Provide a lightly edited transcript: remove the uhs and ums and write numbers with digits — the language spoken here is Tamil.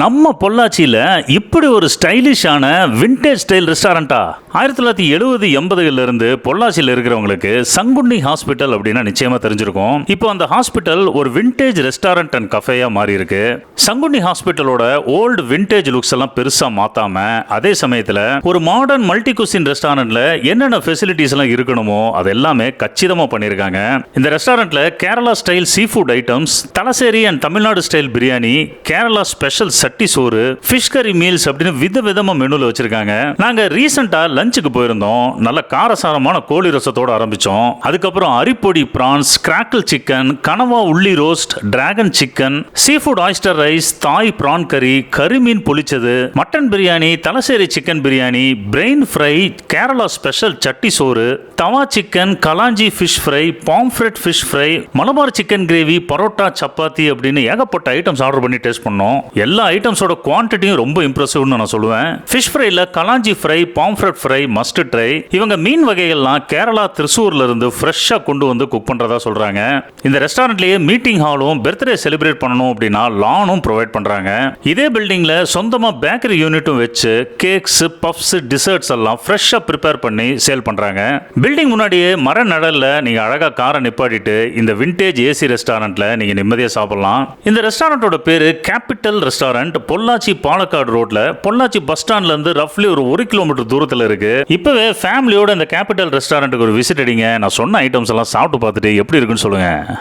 நம்ம பொள்ளாச்சியில் இப்படி ஒரு ஸ்டைலிஷான விண்டேஜ் ஸ்டைல் ரெஸ்டாரண்ட்டா 1970-80களில் இருந்து பொள்ளாச்சியில் இருக்கிறவங்களுக்கு சங்குன்னி ஹாஸ்பிட்டல் அப்படின்னா நிச்சயமா தெரிஞ்சிருக்கும். இப்போ அந்த ஹாஸ்பிட்டல் ஒரு விண்டேஜ் ரெஸ்டாரண்ட் அண்ட் கஃபேயா மாறி இருக்கு. சங்குன்னி ஹாஸ்பிட்டலோட ஓல்டு விண்டேஜ் லுக்ஸ் எல்லாம் பெருசா மாத்தாம அதே சமயத்தில் ஒரு மாடர்ன் மல்டி குசின் ரெஸ்டாரண்ட்ல என்னென்ன ஃபெசிலிட்டிஸ் எல்லாம் இருக்கணுமோ அது எல்லாமே கச்சிதமா பண்ணியிருக்காங்க. இந்த ரெஸ்டாரண்ட்ல Kerala style sea food items, Thalassery and Tamil Nadu style biryani, Kerala special சட்டி சோறு, ஃபிஷ் கறி மீல்ஸ் அப்படின்னு விதவிதமா மெனுல வச்சிருக்காங்க. நாங்க ரீசெண்டா லஞ்சுக்கு போயிருந்தோம். நல்ல காரசாரமான கோழி ரசத்தோட ஆரம்பிச்சோம். அதுக்கப்புறம் அரிப்பொடி பிரான்ஸ், கிராக்கிள் சிக்கன், கனவா உள்ளி roast, dragon chicken, sea food oyster rice, Thai prawn curry, கரிமீன் பொளிச்சது, mutton biryani, Thalassery chicken biryani, brain fry, Kerala special சட்டி சோறு, தவா சிக்கன், கலாஞ்சி fish fry, pomfret fish fry, Malabar chicken gravy, parotta, chapati அப்படின்னு ஏகப்பட்ட ஐட்டம்ஸ் ஆர்டர் பண்ணி டேஸ்ட் பண்ணோம். எல்லா ஐட்டம்ஸோட குவான்டிட்டியும் ரொம்ப இம்ப்ரெசிவ்னு நான் சொல்லுவேன். ஃபிஷ் ஃப்ரைல கலாஞ்சி fry, pomfret fry must try. இவங்க மீன் வகைகள்லாம் கேரளா திருசூர்ல இருந்து ஃப்ரெஷ்ஷா கொண்டு வந்து குக் பண்றதா சொல்றாங்க. இந்த ரெஸ்டாரண்ட்லயே மீட்டிங் ஹாலும், பர்த்டே செலிப்ரேட் பண்ணணும் அப்படின்னா லானும் ப்ரொவைட் பண்றாங்க. இதே பில்டிங்ல சொந்தமா பேக்கரி யூனிட்டும் வச்சு கேக்ஸ், பஃப்ஸ், டிசர்ட்ஸ் எல்லாம் ஃப்ரெஷ்ஷா ப்ரிப்பேர் பண்ணி சேல் பண்றாங்க. பில்டிங் முன்னாடியே மர நிழல்ல நீங்க அழகா காரை நிப்பாட்டிட்டு இந்த விண்டேஜ் ஏசி ரெஸ்டாரண்ட்ல நீங்க நிம்மதியா சாப்பிடலாம். இந்த ரெஸ்டாரண்டோட பேரு கேபிட்டல் ரெஸ்டாரண்ட். பொள்ளாச்சி பாலக்காடு ரோட்ல பொள்ளாச்சி பஸ் ஸ்டாண்ட்ல இருந்து ரஃப்லி ஒரு 1 கிலோமீட்டர் தூரத்துல இருக்கு. இப்பவே ஃபேமிலியோட இந்த கேபிட்டல் ரெஸ்டாரண்ட்டுக்கு ஒரு விசிட் அடிங்க. நான் சொன்ன ஐட்டம்ஸ் எல்லாம் சாப்பிட்டு பார்த்துட்டு எப்படி இருக்குன்னு சொல்லுங்க.